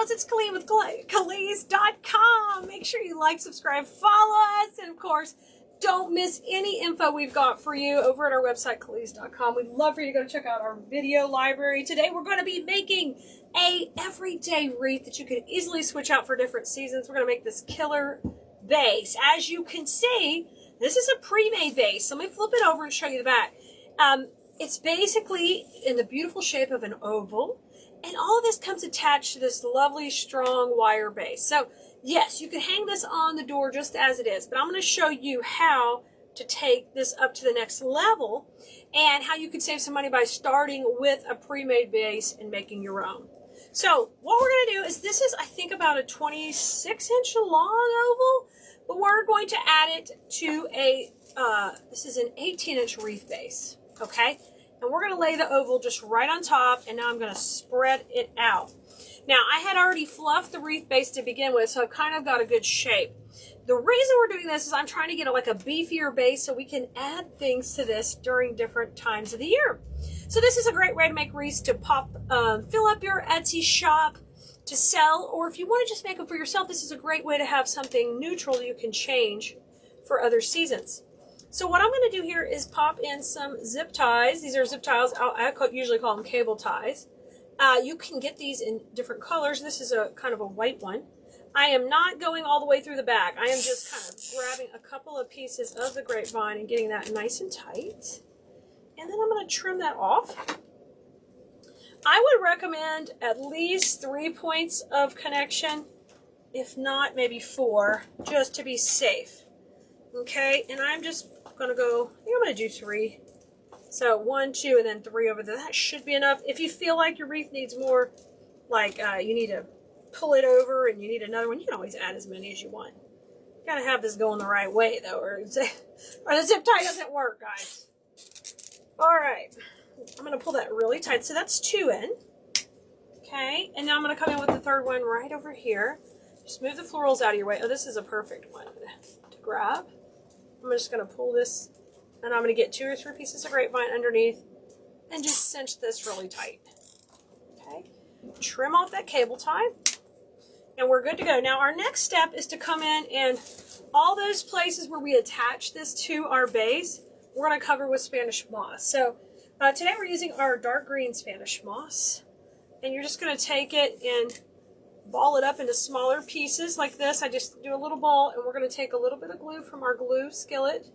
It's Keleas with Keleas.com. Make sure you like, subscribe, follow us, and of course, don't miss any info we've got for you over at our website, Keleas.com. We'd love for you to go check out our video library. Today, we're going to be making a everyday wreath that you can easily switch out for different seasons. We're going to make this killer base. As you can see, this is a pre-made base. Let me flip it over and show you the back. It's basically in the beautiful shape of an oval. And all of this comes attached to this lovely, strong wire base. So, yes, you can hang this on the door just as it is. But I'm going to show you how to take this up to the next level and how you can save some money by starting with a pre-made base and making your own. So, what we're going to do is, this is, I think, about a 26-inch long oval. But we're going to add it to a, this is an 18-inch wreath base. Okay? And we're going to lay the oval just right on top, and now I'm going to spread it out. Now, I had already fluffed the wreath base to begin with, so I've kind of got a good shape. The reason we're doing this is I'm trying to get like a beefier base so we can add things to this during different times of the year. So this is a great way to make wreaths to pop, fill up your Etsy shop, to sell, or if you want to just make them for yourself, this is a great way to have something neutral you can change for other seasons. So what I'm going to do here is pop in some zip ties. These are zip ties. I usually call them cable ties. You can get these in different colors. This is a kind of a white one. I am not going all the way through the back. I am just kind of grabbing a couple of pieces of the grapevine and getting that nice and tight. And then I'm going to trim that off. I would recommend at least 3 points of connection, if not maybe 4, just to be safe. Okay, and I'm just going to go, I think I'm going to do 3. So 1, 2, and then 3 over there. That should be enough. If you feel like your wreath needs more, like you need to pull it over and you need another one, you can always add as many as you want. You got to have this going the right way, though, or the zip tie doesn't work, guys. All right, I'm going to pull that really tight. So that's 2 in. Okay, and now I'm going to come in with the third one right over here. Just move the florals out of your way. Oh, this is a perfect one to grab. I'm just going to pull this, and I'm going to get 2 or 3 pieces of grapevine underneath and just cinch this really tight. Okay, trim off that cable tie, and we're good to go. Now, our next step is to come in and all those places where we attach this to our base, we're going to cover with Spanish moss. So today we're using our dark green Spanish moss, and you're just going to take it and ball it up into smaller pieces like this. I just do a little ball, and we're going to take a little bit of glue from our glue skillet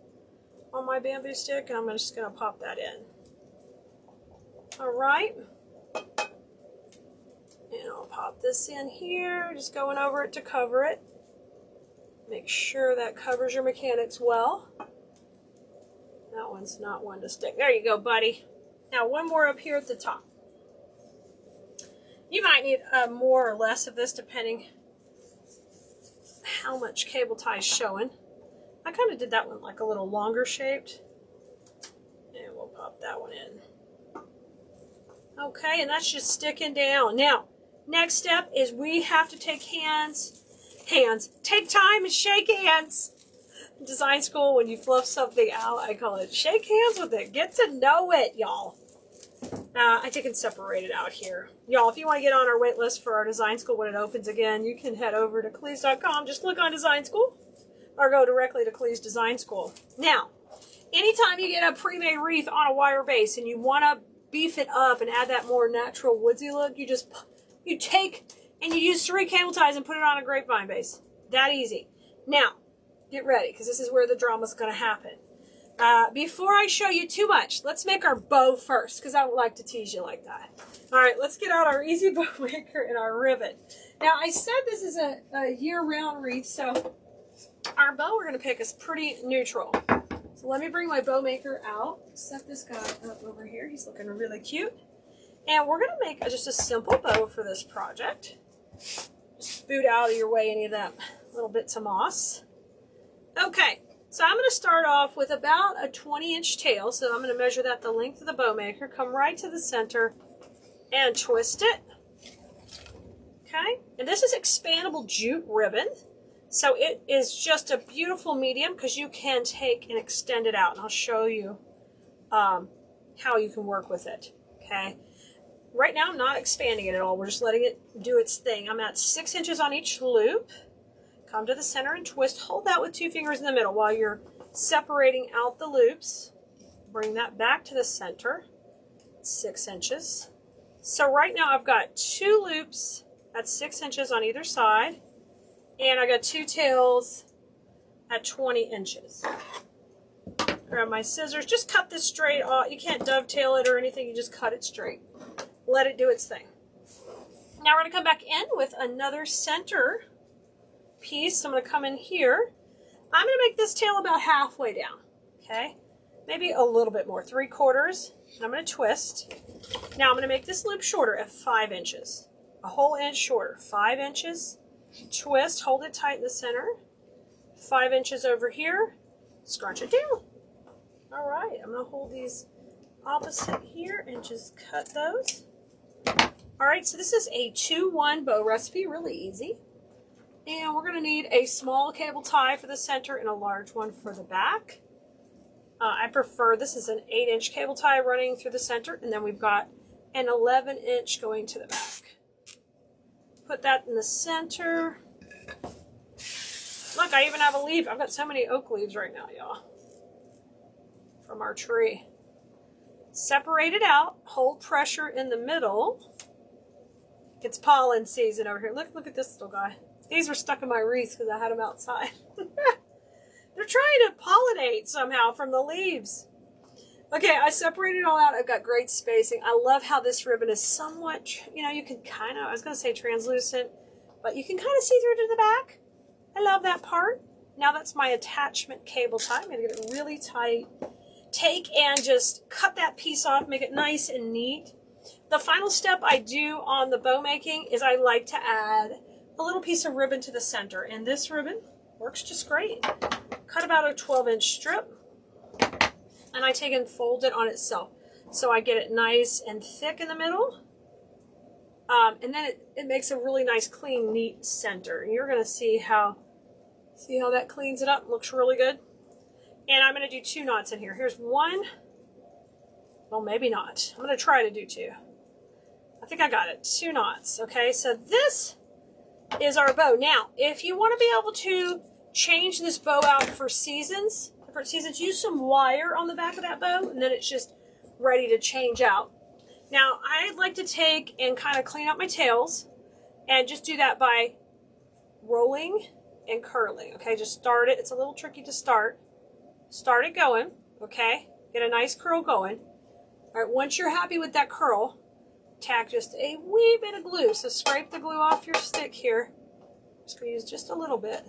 on my bamboo stick, and I'm just going to pop that in. All right. And I'll pop this in here, just going over it to cover it. Make sure that covers your mechanics well. That one's not one to stick. There you go, buddy. Now one more up here at the top. You might need more or less of this depending how much cable tie is showing. I kind of did that one like a little longer shaped. And we'll pop that one in. Okay, and that's just sticking down. Now, next step is we have to take take time and shake hands. In design school, when you fluff something out, I call it shake hands with it. Get to know it, y'all. I think it's separated out here. Y'all, if you want to get on our wait list for our design school when it opens again, you can head over to Keleas.com. Just click on design school or go directly to Keleas Design School. Now, anytime you get a pre-made wreath on a wire base and you want to beef it up and add that more natural woodsy look, you take and you use 3 cable ties and put it on a grapevine base. That easy. Now, get ready, because this is where the drama's going to happen. Before I show you too much, let's make our bow first, because I don't like to tease you like that. All right, let's get out our easy bow maker and our ribbon. Now, I said this is a year-round wreath, so our bow we're going to pick is pretty neutral. So let me bring my bow maker out, set this guy up over here. He's looking really cute. And we're going to make just a simple bow for this project. Just boot out of your way any of that little bits of moss. Okay. So I'm going to start off with about a 20-inch tail. So I'm going to measure that the length of the bow maker, come right to the center and twist it. Okay. And this is expandable jute ribbon. So it is just a beautiful medium because you can take and extend it out. And I'll show you how you can work with it. Okay. Right now I'm not expanding it at all. We're just letting it do its thing. I'm at 6 inches on each loop. Come to the center and twist. Hold that with 2 fingers in the middle while you're separating out the loops. Bring that back to the center. 6 inches. So right now I've got 2 loops at 6 inches on either side. And I got 2 tails at 20 inches. Grab my scissors. Just cut this straight off. You can't dovetail it or anything. You just cut it straight. Let it do its thing. Now we're going to come back in with another center piece. So I'm going to come in here. I'm going to make this tail about halfway down. Okay? Maybe a little bit more. 3/4. And I'm going to twist. Now I'm going to make this loop shorter at 5 inches. A whole inch shorter. 5 inches. Twist. Hold it tight in the center. 5 inches over here. Scrunch it down. All right. I'm going to hold these opposite here and just cut those. All right, so this is a 2-1 bow recipe, really easy. And we're going to need a small cable tie for the center and a large one for the back. I prefer, this is an 8-inch cable tie running through the center, and then we've got an 11-inch going to the back. Put that in the center. Look, I even have a leaf. I've got so many oak leaves right now, y'all, from our tree. Separate it out, hold pressure in the middle. It's pollen season over here. Look at this little guy. These were stuck in my wreath because I had them outside. They're trying to pollinate somehow from the leaves. Okay, I separated it all out. I've got great spacing. I love how this ribbon is somewhat, you know, you can kind of, I was going to say translucent, but you can kind of see through to the back. I love that part. Now that's my attachment cable tie. I'm going to get it really tight. Take and just cut that piece off, make it nice and neat. The final step I do on the bow making is I like to add a little piece of ribbon to the center, and this ribbon works just great. Cut about a 12-inch strip, and I take and fold it on itself. So I get it nice and thick in the middle, and then it makes a really nice, clean, neat center. And you're going to see how that cleans it up. Looks really good. And I'm going to do 2 knots in here. Here's 1. Well, maybe not. I'm going to try to do 2. I think I got it. 2 knots. Okay, so this is our bow. Now, if you want to be able to change this bow out for seasons, different seasons, use some wire on the back of that bow, and then it's just ready to change out. Now, I'd like to take and kind of clean up my tails and just do that by rolling and curling. Okay, just start it. It's a little tricky to start. Start it going, okay? Get a nice curl going. All right, once you're happy with that curl, tack just a wee bit of glue. So scrape the glue off your stick here. Just going to use just a little bit.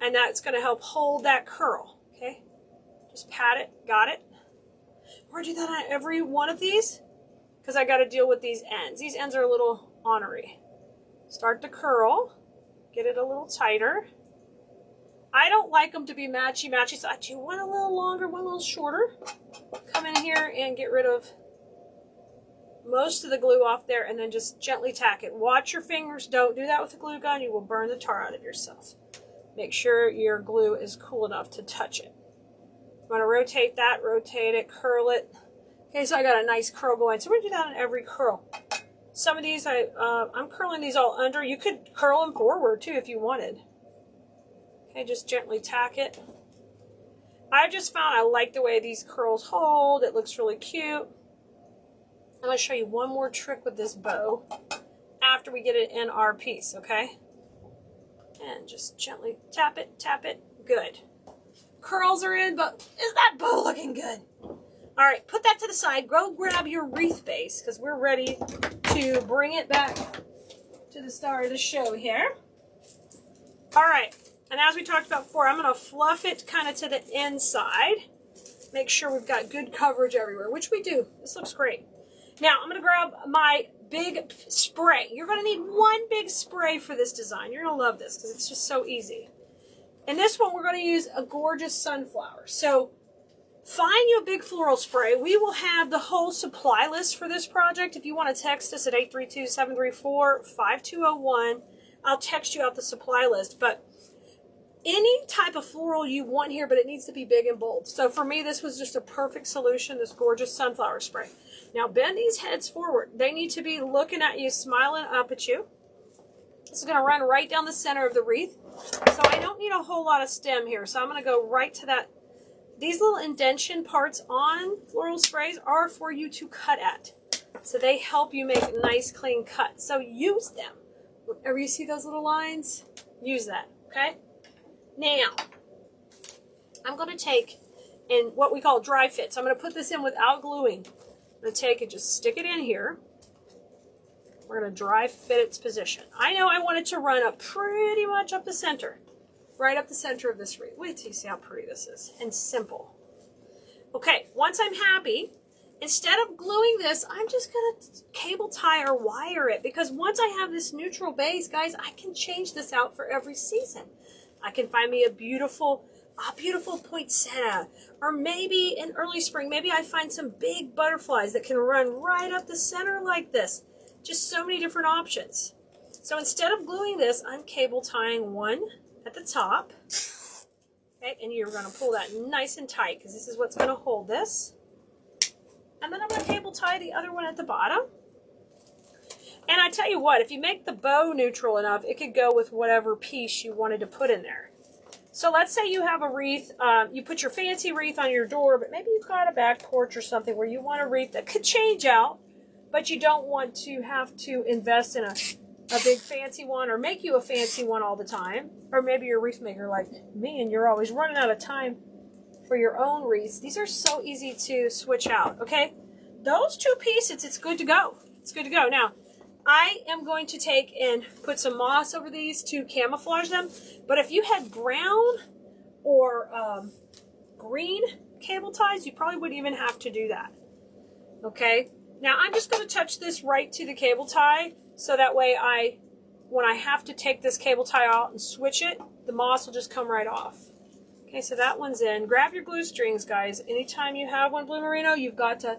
And that's going to help hold that curl, okay? Just pat it. Got it? We're going to do that on every one of these because I got to deal with these ends. These ends are a little ornery. Start to curl. Get it a little tighter. I don't like them to be matchy-matchy, so I do one a little longer, one a little shorter. Come in here and get rid of most of the glue off there, and then just gently tack it. Watch your fingers. Don't do that with a glue gun. You will burn the tar out of yourself. Make sure your glue is cool enough to touch it. You want to rotate that, rotate it, curl it. Okay, so I got a nice curl going. So we're going to do that on every curl. Some of these, I'm curling these all under. You could curl them forward, too, if you wanted. Okay, just gently tack it. I just found I like the way these curls hold. It looks really cute. I'm going to show you one more trick with this bow after we get it in our piece, okay? And just gently tap it, tap it. Good. Curls are in, but is that bow looking good? All right, put that to the side. Go grab your wreath base because we're ready to bring it back to the star of the show here. All right. And as we talked about before, I'm going to fluff it kind of to the inside. Make sure we've got good coverage everywhere, which we do. This looks great. Now, I'm going to grab my big spray. You're going to need 1 big spray for this design. You're going to love this because it's just so easy. In this one, we're going to use a gorgeous sunflower. So, find you a big floral spray. We will have the whole supply list for this project. If you want to text us at 832-734-5201, I'll text you out the supply list. But any type of floral you want here, but it needs to be big and bold. So for me, this was just a perfect solution, this gorgeous sunflower spray. Now bend these heads forward. They need to be looking at you, smiling up at you. This is going to run right down the center of the wreath. So I don't need a whole lot of stem here. So I'm going to go right to that. These little indentation parts on floral sprays are for you to cut at. So they help you make nice, clean cuts. So use them. Whenever you see those little lines, use that, okay? Now, I'm going to take in what we call dry fit. So I'm going to put this in without gluing. I'm going to take and just stick it in here. We're going to dry fit its position. I know I want it to run up pretty much up the center. Right up the center of this wreath. Wait till you see how pretty this is. And simple. Okay, once I'm happy, instead of gluing this, I'm just going to cable tie or wire it. Because once I have this neutral base, guys, I can change this out for every season. I can find me a beautiful poinsettia. Or maybe in early spring, maybe I find some big butterflies that can run right up the center like this. Just so many different options. So instead of gluing this, I'm cable tying one at the top. Okay, and you're going to pull that nice and tight because this is what's going to hold this. And then I'm going to cable tie the other one at the bottom. And I tell you what, if you make the bow neutral enough, it could go with whatever piece you wanted to put in there. So let's say you have a wreath, you put your fancy wreath on your door, but maybe you've got a back porch or something where you want a wreath that could change out, but you don't want to have to invest in a big fancy one or make you a fancy one all the time. Or maybe you're a wreath maker like me and you're always running out of time for your own wreaths. These are so easy to switch out, okay? Those two pieces, it's good to go. It's good to go. Now, I am going to take and put some moss over these to camouflage them. But if you had brown or green cable ties, you probably wouldn't even have to do that, okay? Now, I'm just going to touch this right to the cable tie, so that way when I have to take this cable tie out and switch it, the moss will just come right off. Okay, so that one's in. Grab your glue strings, guys. Anytime you have one blue merino, you got to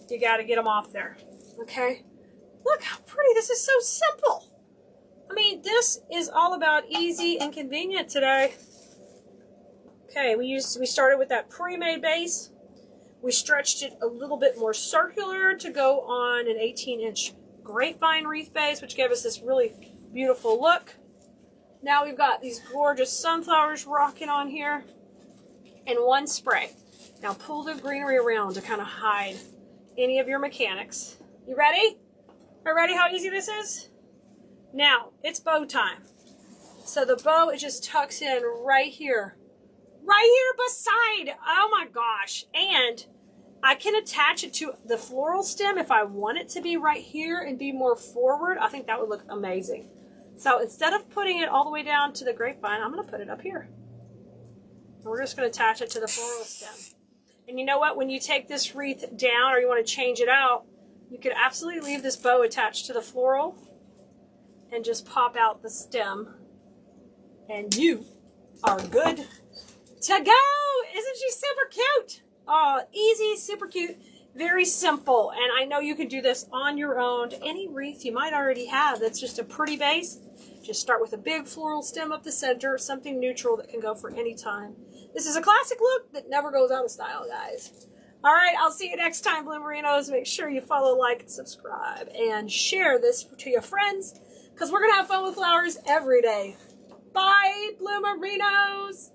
get them off there. Okay? Look how pretty. This is so simple. I mean, this is all about easy and convenient today. Okay, we started with that pre-made base. We stretched it a little bit more circular to go on an 18-inch grapevine wreath base, which gave us this really beautiful look. Now we've got these gorgeous sunflowers rocking on here and one spray. Now pull the greenery around to kind of hide any of your mechanics. You ready? Are you ready how easy this is? Now, it's bow time. So the bow, it just tucks in right here. Right here beside. Oh my gosh. And I can attach it to the floral stem if I want it to be right here and be more forward. I think that would look amazing. So instead of putting it all the way down to the grapevine, I'm going to put it up here. And we're just going to attach it to the floral stem. And you know what? When you take this wreath down or you want to change it out, you could absolutely leave this bow attached to the floral and just pop out the stem. And you are good to go. Isn't she super cute? Oh, easy, super cute, very simple. And I know you can do this on your own. Any wreath you might already have that's just a pretty base. Just start with a big floral stem up the center, something neutral that can go for any time. This is a classic look that never goes out of style, guys. All right, I'll see you next time, Blue Merinos. Make sure you follow, like, and subscribe, and share this to your friends, because we're going to have fun with flowers every day. Bye, Blue Merinos.